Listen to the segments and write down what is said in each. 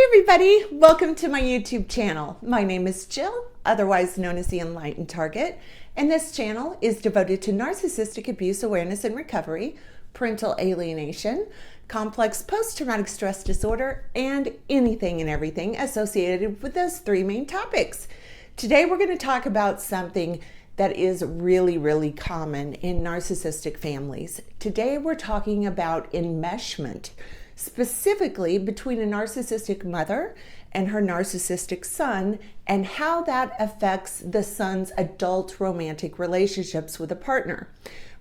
everybody, welcome to my YouTube channel. My name is Jill, otherwise known as the Enlightened Target, and this channel is devoted to narcissistic abuse awareness and recovery, parental alienation, complex post-traumatic stress disorder, and anything and everything associated with those three main topics. Today we're going to talk about something that is really common in narcissistic families. Today we're talking about enmeshment, specifically between a narcissistic mother and her narcissistic son, and how that affects the son's adult romantic relationships with a partner.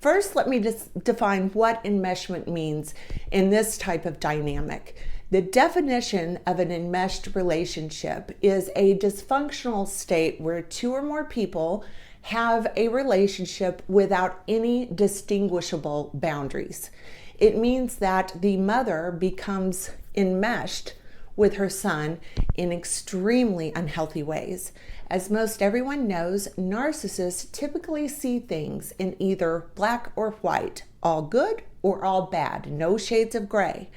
First, let me just define what enmeshment means in this type of dynamic. The definition of an enmeshed relationship is a dysfunctional state where two or more people have a relationship without any distinguishable boundaries. It means that the mother becomes enmeshed with her son in extremely unhealthy ways. As most everyone knows, narcissists typically see things in either black or white, all good or all bad, no shades of gray.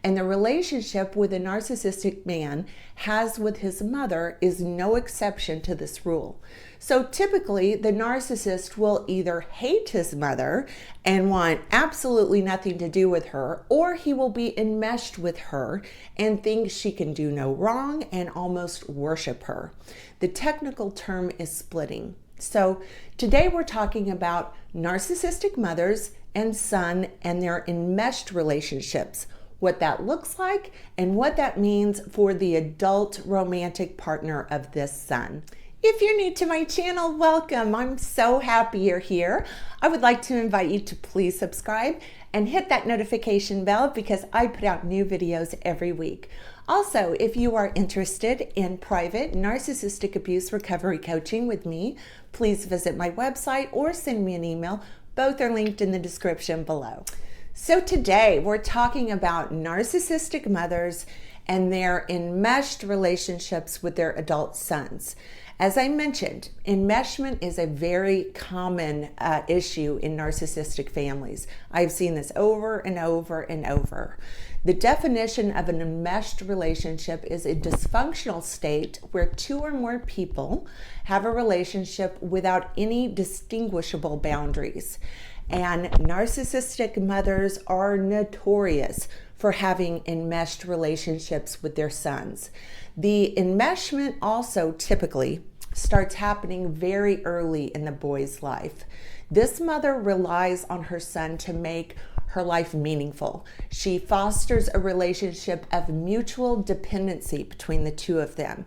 And the relationship with a narcissistic man has with his mother is no exception to this rule. So typically, the narcissist will either hate his mother and want absolutely nothing to do with her, or he will be enmeshed with her and think she can do no wrong and almost worship her. The technical term is splitting. So today we're talking about narcissistic mothers and son and their enmeshed relationships, what that looks like and what that means for the adult romantic partner of this son. If you're new to my channel, welcome. I'm so happy you're here. I would like to invite you to please subscribe and hit that notification bell because I put out new videos every week. Also, if you are interested in private narcissistic abuse recovery coaching with me, please visit my website or send me an email. Both are linked in the description below. So today we're talking about narcissistic mothers and their enmeshed relationships with their adult sons. As I mentioned, enmeshment is a very common issue in narcissistic families. I've seen this over and over and over. The definition of an enmeshed relationship is a dysfunctional state where two or more people have a relationship without any distinguishable boundaries. And narcissistic mothers are notorious for having enmeshed relationships with their sons. The enmeshment also typically starts happening very early in the boy's life. This mother relies on her son to make her life meaningful. She fosters a relationship of mutual dependency between the two of them.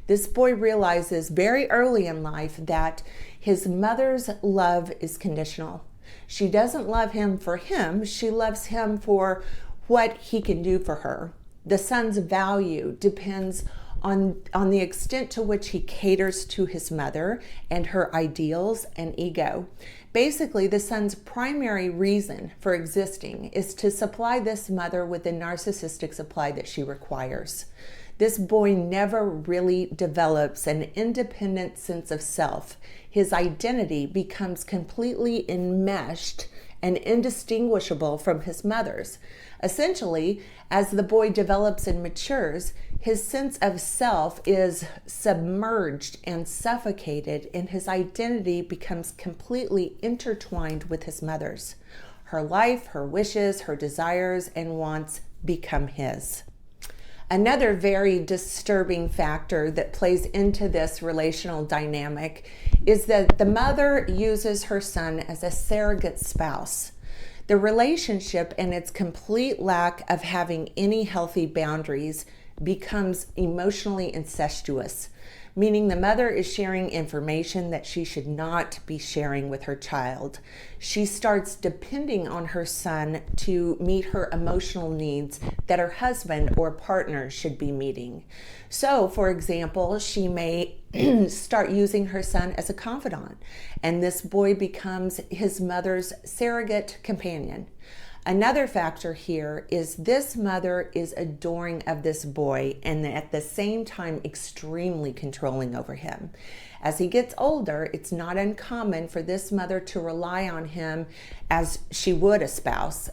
This boy realizes very early in life that his mother's love is conditional. She doesn't love him for him, she loves him for what he can do for her. The son's value depends on the extent to which he caters to his mother and her ideals and ego. Basically, the son's primary reason for existing is to supply this mother with the narcissistic supply that she requires. This boy never really develops an independent sense of self. His identity becomes completely enmeshed and indistinguishable from his mother's. Essentially, as the boy develops and matures, his sense of self is submerged and suffocated, and his identity becomes completely intertwined with his mother's. Her life, her wishes, her desires, and wants become his. Another very disturbing factor that plays into this relational dynamic is that the mother uses her son as a surrogate spouse. The relationship and its complete lack of having any healthy boundaries becomes emotionally incestuous, meaning the mother is sharing information that she should not be sharing with her child. She starts depending on her son to meet her emotional needs that her husband or partner should be meeting. So, for example, she may start using her son as a confidant, and this boy becomes his mother's surrogate companion. Another factor here is this mother is adoring of this boy and at the same time extremely controlling over him. As he gets older, it's not uncommon for this mother to rely on him as she would a spouse,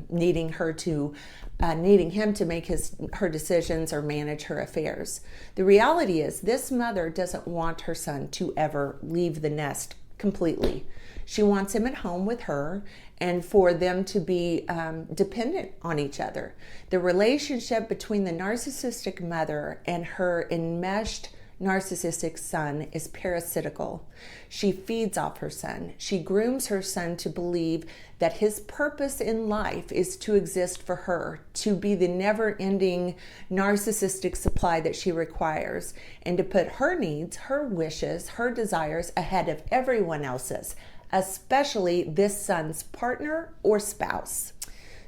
needing her to needing him to make her decisions or manage her affairs. The reality is this mother doesn't want her son to ever leave the nest completely. She wants him at home with her and for them to be dependent on each other. The relationship between the narcissistic mother and her enmeshed narcissistic son is parasitical. She feeds off her son. She grooms her son to believe that his purpose in life is to exist for her, to be the never-ending narcissistic supply that she requires, and to put her needs, her wishes, her desires ahead of everyone else's, especially this son's partner or spouse.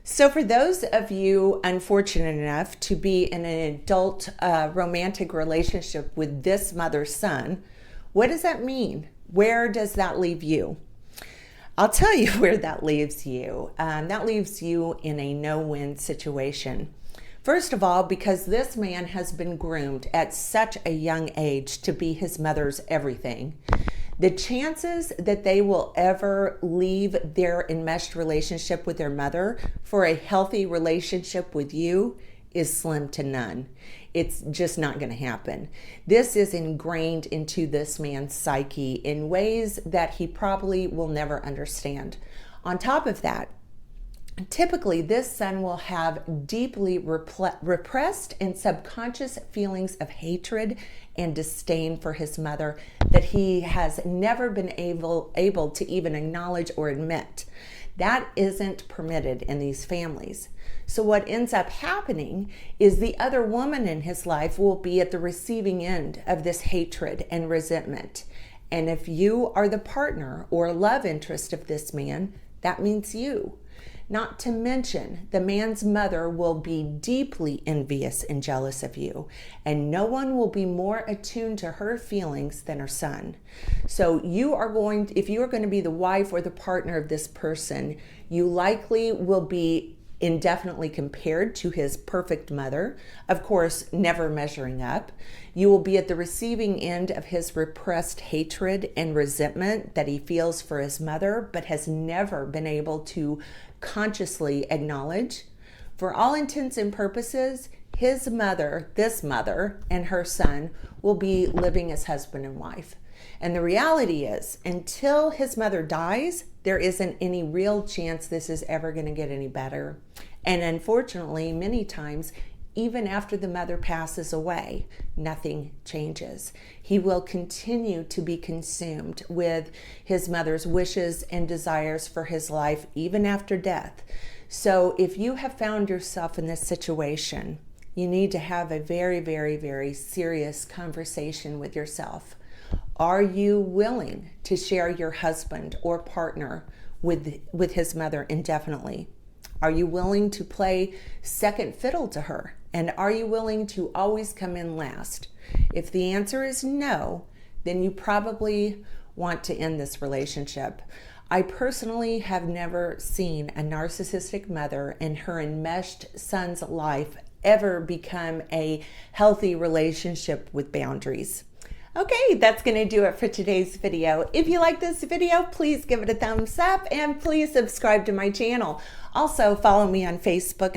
So for those of you unfortunate enough to be in an adult romantic relationship with this mother's son, what does that mean? Where does that leave you? I'll tell you where that leaves you. That leaves you in a no-win situation. First of all, because this man has been groomed at such a young age to be his mother's everything. The chances that they will ever leave their enmeshed relationship with their mother for a healthy relationship with you is slim to none. It's just not going to happen. This is ingrained into this man's psyche in ways that he probably will never understand. On top of that, typically, this son will have deeply repressed and subconscious feelings of hatred and disdain for his mother that he has never been able to even acknowledge or admit. That isn't permitted in these families. So what ends up happening is the other woman in his life will be at the receiving end of this hatred and resentment. And if you are the partner or love interest of this man, that means you. Not to mention, the man's mother will be deeply envious and jealous of you, and no one will be more attuned to her feelings than her son. So if you are going to be the wife or the partner of this person, you likely will be indefinitely compared to his perfect mother, of course, never measuring up. You will be at the receiving end of his repressed hatred and resentment that he feels for his mother, but has never been able to consciously acknowledge. For all intents and purposes, his mother, this mother, and her son will be living as husband and wife. And the reality is, until his mother dies, there isn't any real chance this is ever going to get any better. And unfortunately, many times, even after the mother passes away, nothing changes. He will continue to be consumed with his mother's wishes and desires for his life, even after death. So if you have found yourself in this situation, you need to have a very, very, very serious conversation with yourself. Are you willing to share your husband or partner with his mother indefinitely? Are you willing to play second fiddle to her? And are you willing to always come in last? If the answer is no, then you probably want to end this relationship. I personally have never seen a narcissistic mother and her enmeshed son's life ever become a healthy relationship with boundaries. Okay, that's going to do it for today's video. If you like this video, please give it a thumbs up and please subscribe to my channel. Also, follow me on Facebook.